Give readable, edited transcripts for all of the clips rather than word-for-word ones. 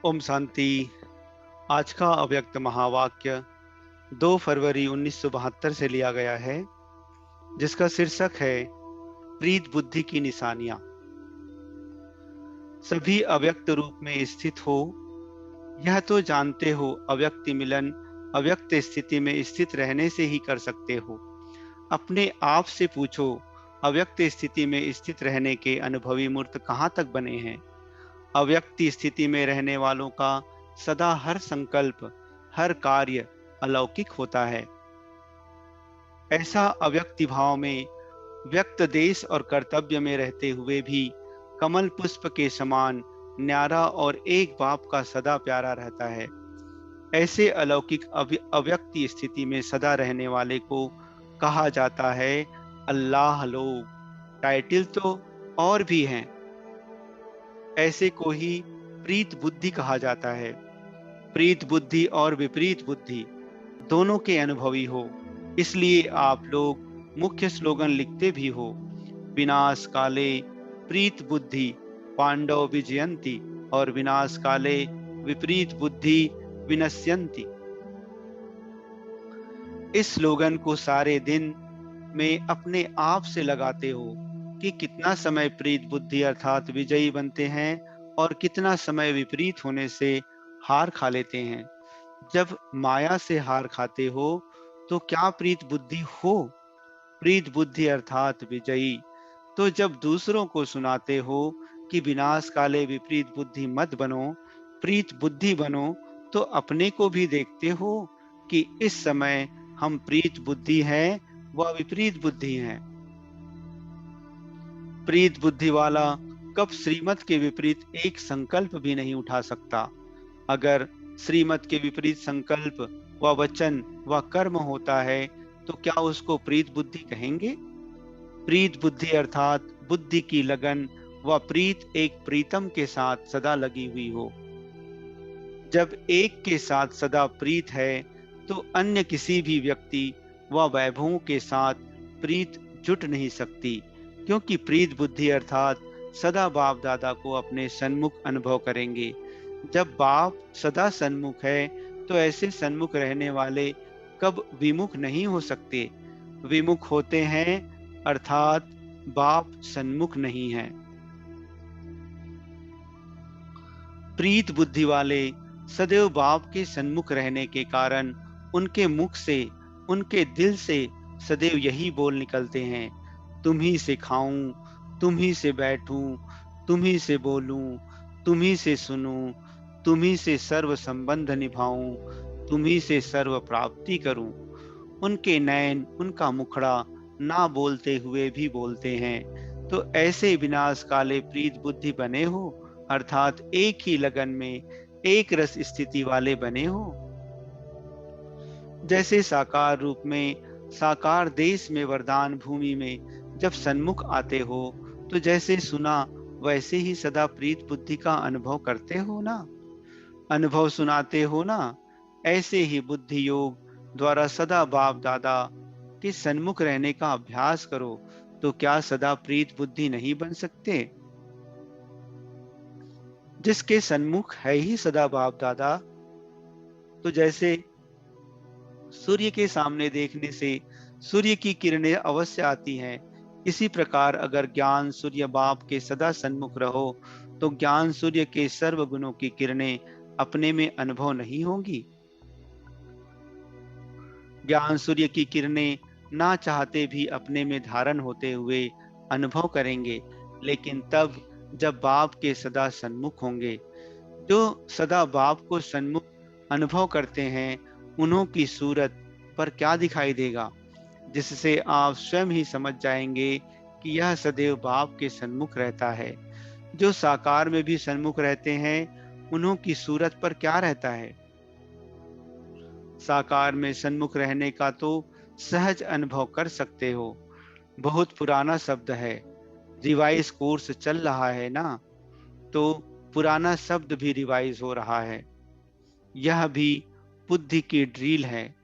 ओम शांति। आज का अव्यक्त महावाक्य 2 फरवरी 1972 से लिया गया है, जिसका शीर्षक है प्रीत बुद्धि की निशानियां। सभी अव्यक्त रूप में स्थित हो, यह तो जानते हो। अव्यक्ति मिलन अव्यक्त स्थिति में स्थित रहने से ही कर सकते हो। अपने आप से पूछो, अव्यक्त स्थिति में स्थित रहने के अनुभवी मूर्त कहाँ तक बने हैं। अव्यक्त स्थिति में रहने वालों का सदा हर संकल्प, हर कार्य अलौकिक होता है। ऐसा अव्यक्ति भाव में व्यक्त देश और कर्तव्य में रहते हुए भी कमल पुष्प के समान न्यारा और एक बाप का सदा प्यारा रहता है। ऐसे अलौकिक अव्यक्ति स्थिति में सदा रहने वाले को कहा जाता है अल्लाह लोग। टाइटल तो और भी हैं। ऐसे को ही प्रीत बुद्धि कहा जाता है। प्रीत बुद्धि और विपरीत बुद्धि दोनों के अनुभवी हो, इसलिए आप लोग मुख्य स्लोगन लिखते भी हो। विनाश काले प्रीत बुद्धि पांडव विजयंती और विनाश काले विपरीत बुद्धि विनश्यंती। इस स्लोगन को सारे दिन में अपने आप से लगाते हो कि कितना समय प्रीत बुद्धि अर्थात विजयी बनते हैं और कितना समय विपरीत होने से हार खा लेते हैं। जब माया से हार खाते हो तो क्या प्रीत बुद्धि हो? प्रीत बुद्धि अर्थात विजयी। तो जब दूसरों को सुनाते हो कि विनाश काले विपरीत बुद्धि मत बनो, प्रीत बुद्धि बनो, तो अपने को भी देखते हो कि इस समय हम प्रीत बुद्धि हैं व विपरीत बुद्धि हैं। प्रीत बुद्धि वाला कब श्रीमत के विपरीत एक संकल्प भी नहीं उठा सकता। अगर श्रीमत के विपरीत संकल्प व वचन व कर्म होता है तो क्या उसको प्रीत बुद्धि कहेंगे? प्रीत बुद्धि अर्थात बुद्धि की लगन व प्रीत एक प्रीतम के साथ सदा लगी हुई हो। जब एक के साथ सदा प्रीत है तो अन्य किसी भी व्यक्ति व वैभवों के साथ प्रीत जुट नहीं सकती, क्योंकि प्रीत बुद्धि अर्थात सदा बाप दादा को अपने सन्मुख अनुभव करेंगे। जब बाप सदा सन्मुख है तो ऐसे सन्मुख रहने वाले कब विमुख नहीं हो सकते। विमुख होते हैं अर्थात बाप सन्मुख नहीं है। प्रीत बुद्धि वाले सदैव बाप के सन्मुख रहने के कारण उनके मुख से, उनके दिल से सदैव यही बोल निकलते हैं, तुम ही से खाऊं, तुम ही से बैठूं, तुम ही से बोलूं, तुम ही से सुनूं, तुम ही से सर्व संबंध निभाऊं, तुम ही से सर्व प्राप्ति करूं। उनके नयन, उनका मुखड़ा ना बोलते हुए भी बोलते हैं। तो ऐसे विनाश काले प्रीत बुद्धि बने हो, अर्थात एक ही लगन में एक रस स्थिति वाले बने हो। जैसे साकार रूप में, साकार देश में, वरदान भूमि में जब सन्मुख आते हो तो जैसे सुना वैसे ही सदा प्रीत बुद्धि का अनुभव करते हो ना, अनुभव सुनाते हो ना। ऐसे ही बुद्धि योग द्वारा सदा बाप दादा के सन्मुख रहने का अभ्यास करो, तो क्या सदा प्रीत बुद्धि नहीं बन सकते? जिसके सन्मुख है ही सदा बाप दादा, तो जैसे सूर्य के सामने देखने से सूर्य की किरणें अवश्य आती हैं, इसी प्रकार अगर ज्ञान सूर्य बाप के सदा सन्मुख रहो तो ज्ञान सूर्य के सर्व गुणों की किरणें अपने में अनुभव नहीं होंगी। ज्ञान सूर्य की किरणें ना चाहते भी अपने में धारण होते हुए अनुभव करेंगे, लेकिन तब जब बाप के सदा सन्मुख होंगे। जो सदा बाप को सन्मुख अनुभव करते हैं, उन्हों की सूरत पर क्या दिखाई देगा, जिससे आप स्वयं ही समझ जाएंगे कि यह सदैव बाप के सन्मुख रहता है। जो साकार में भी सन्मुख रहते हैं, उन्हों की सूरत पर क्या रहता है? साकार में सन्मुख रहने का तो सहज अनुभव कर सकते हो। बहुत पुराना शब्द है, रिवाइज कोर्स चल रहा है ना, तो पुराना शब्द भी रिवाइज हो रहा है। यह भी बुद्धि की ड्रिल है।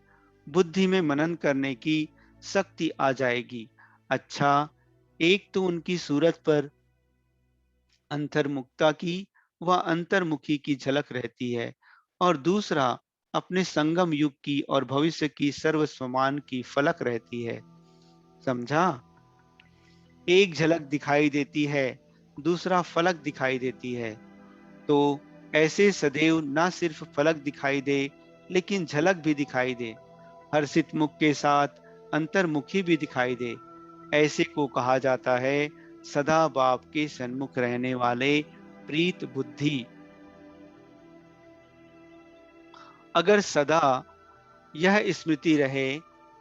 बुद्धि में मनन करने की शक्ति आ जाएगी। अच्छा, एक तो उनकी सूरत पर अंतर्मुखता की व अंतर्मुखी की झलक रहती है, और दूसरा अपने संगम युग की और भविष्य की सर्वसमान की फलक रहती है। समझा? एक झलक दिखाई देती है, दूसरा फलक दिखाई देती है। तो ऐसे सदैव न सिर्फ फलक दिखाई दे, लेकिन झलक भी दिखाई दे, हर्षित मुख के साथ अंतर्मुखी भी दिखाई दे। ऐसे को कहा जाता है सदा बाप के सन्मुख रहने वाले प्रीत बुद्धि। अगर सदा यह स्मृति रहे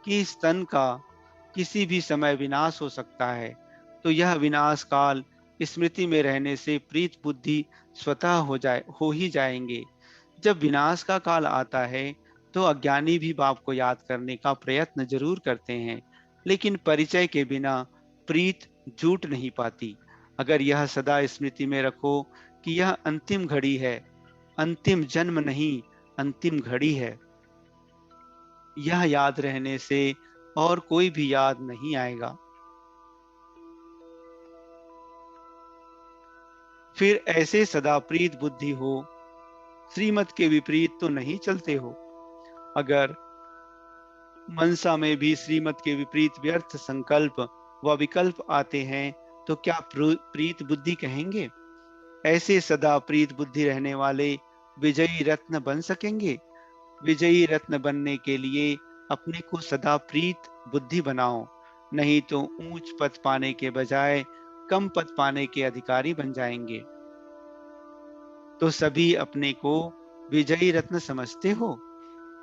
कि इस तन का किसी भी समय विनाश हो सकता है, तो यह विनाश काल स्मृति में रहने से प्रीत बुद्धि स्वतः हो ही जाएंगे। जब विनाश का काल आता है, तो अज्ञानी भी बाप को याद करने का प्रयत्न जरूर करते हैं, लेकिन परिचय के बिना प्रीत झूठ नहीं पाती। अगर यह सदा स्मृति में रखो कि यह अंतिम घड़ी है, अंतिम जन्म नहीं, अंतिम घड़ी है, यह याद रहने से और कोई भी याद नहीं आएगा। फिर ऐसे सदा प्रीत बुद्धि हो, श्रीमत के विपरीत तो नहीं चलते हो। अगर मनसा में भी श्रीमत के विपरीत व्यर्थ संकल्प व विकल्प आते हैं, तो क्या प्रीत बुद्धि कहेंगे? ऐसे सदा प्रीत बुद्धि रहने वाले विजयी रत्न बन सकेंगे? विजयी रत्न बनने के लिए अपने को सदा प्रीत बुद्धि बनाओ, नहीं तो ऊंच पद पाने के बजाय कम पद पाने के अधिकारी बन जाएंगे। तो सभी अपने को विजयी रत्न समझते हो?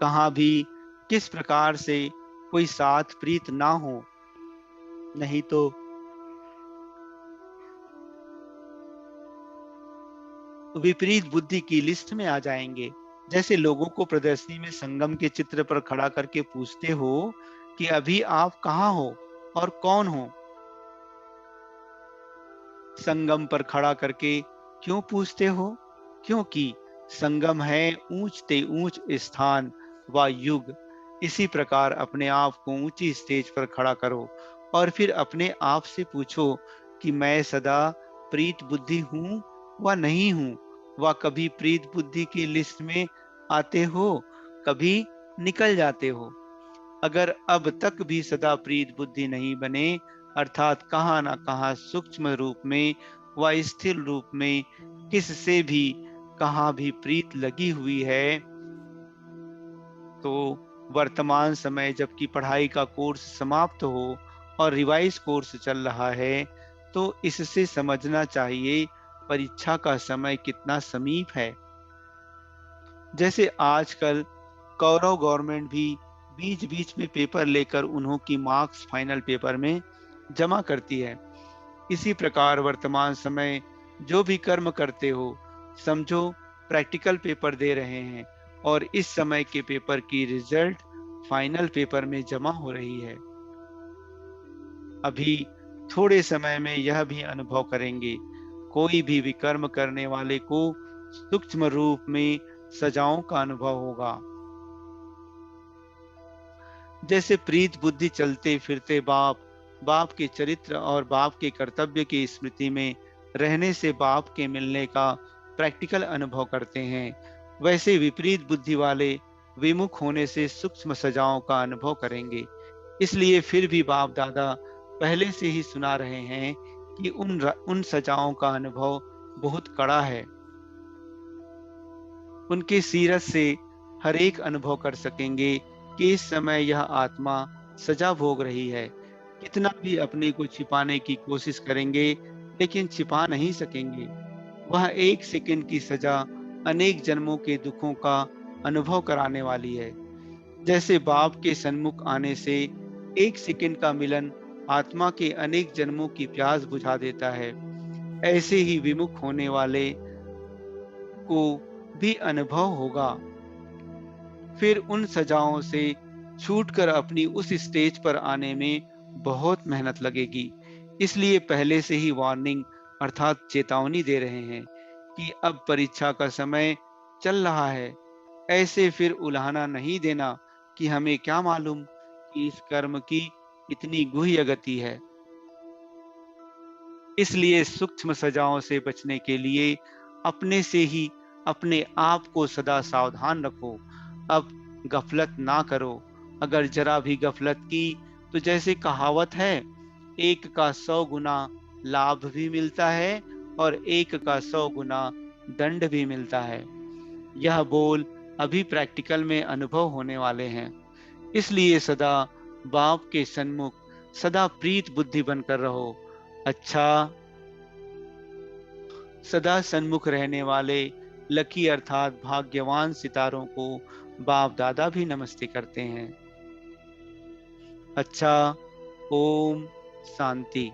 कहाँ भी किस प्रकार से कोई साथ प्रीत ना हो, नहीं तो विपरीत बुद्धि की लिस्ट में आ जाएंगे। जैसे लोगों को प्रदर्शनी में संगम के चित्र पर खड़ा करके पूछते हो कि अभी आप कहाँ हो और कौन हो। संगम पर खड़ा करके क्यों पूछते हो? क्योंकि संगम है ऊंच ते ऊंच स्थान व युग। इसी प्रकार अपने आप को ऊंची स्टेज पर खड़ा करो और फिर अपने आप से पूछो कि मैं सदा प्रीत बुद्धि हूँ व नहीं हूँ। व कभी प्रीत बुद्धि की लिस्ट में आते हो, कभी निकल जाते हो। अगर अब तक भी सदा प्रीत बुद्धि नहीं बने, अर्थात कहाँ न कहाँ सूक्ष्म रूप में व स्थिर रूप में किससे भी कहाँ भी प्रीत लगी हुई है, तो वर्तमान समय जबकि पढ़ाई का कोर्स समाप्त हो और रिवाइज कोर्स चल रहा है, तो इससे समझना चाहिए परीक्षा का समय कितना समीप है। जैसे आजकल कौरव गवर्नमेंट भी बीच बीच में पेपर लेकर उन्हों की मार्क्स फाइनल पेपर में जमा करती है। इसी प्रकार वर्तमान समय जो भी कर्म करते हो, समझो प्रैक्टिकल पेपर दे रहे हैं और इस समय के पेपर की रिजल्ट फाइनल पेपर में जमा हो रही है। अभी थोड़े समय में यह भी अनुभव करेंगे, कोई भी विकर्म करने वाले को सूक्ष्म रूप में सजाओं का अनुभव होगा। जैसे प्रीत बुद्धि चलते फिरते बाप के चरित्र और बाप के कर्तव्य की स्मृति में रहने से बाप के मिलने का प्रैक्टिकल अनुभव करते हैं, वैसे विपरीत बुद्धि वाले विमुख होने से सूक्ष्म सजाओं का अनुभव करेंगे। इसलिए फिर भी बाप दादा पहले से ही सुना रहे हैं कि उन सजाओं का अनुभव बहुत कड़ा है। उनके सीरत से हर एक अनुभव कर सकेंगे कि इस समय यह आत्मा सजा भोग रही है। कितना भी अपने को छिपाने की कोशिश करेंगे, लेकिन छिपा नहीं सकेंगे। वह एक सेकंड की सजा अनेक जन्मों के दुखों का अनुभव कराने वाली है। जैसे बाप के सन्मुख आने से एक सेकंड का मिलन आत्मा के अनेक जन्मों की प्यास बुझा देता है, ऐसे ही विमुख होने वाले को भी अनुभव होगा। फिर उन सजाओं से छूटकर अपनी उस स्टेज पर आने में बहुत मेहनत लगेगी। इसलिए पहले से ही वार्निंग अर्थात चेतावनी दे रहे हैं कि अब परीक्षा का समय चल रहा है। ऐसे फिर उलाहना नहीं देना कि हमें क्या मालूम कि इस कर्म की इतनी गुह्य गति है। इसलिए सूक्ष्म सजाओं से बचने के लिए अपने से ही अपने आप को सदा सावधान रखो। अब गफलत ना करो। अगर जरा भी गफलत की तो जैसे कहावत है, एक का 100 गुना लाभ भी मिलता है और एक का 100 गुना दंड भी मिलता है। यह बोल अभी प्रैक्टिकल में अनुभव होने वाले हैं। इसलिए सदा बाप के सन्मुख सदा प्रीत बुद्धि बनकर रहो। अच्छा, सदा सन्मुख रहने वाले लकी अर्थात भाग्यवान सितारों को बाप दादा भी नमस्ते करते हैं। अच्छा, ओम शांति।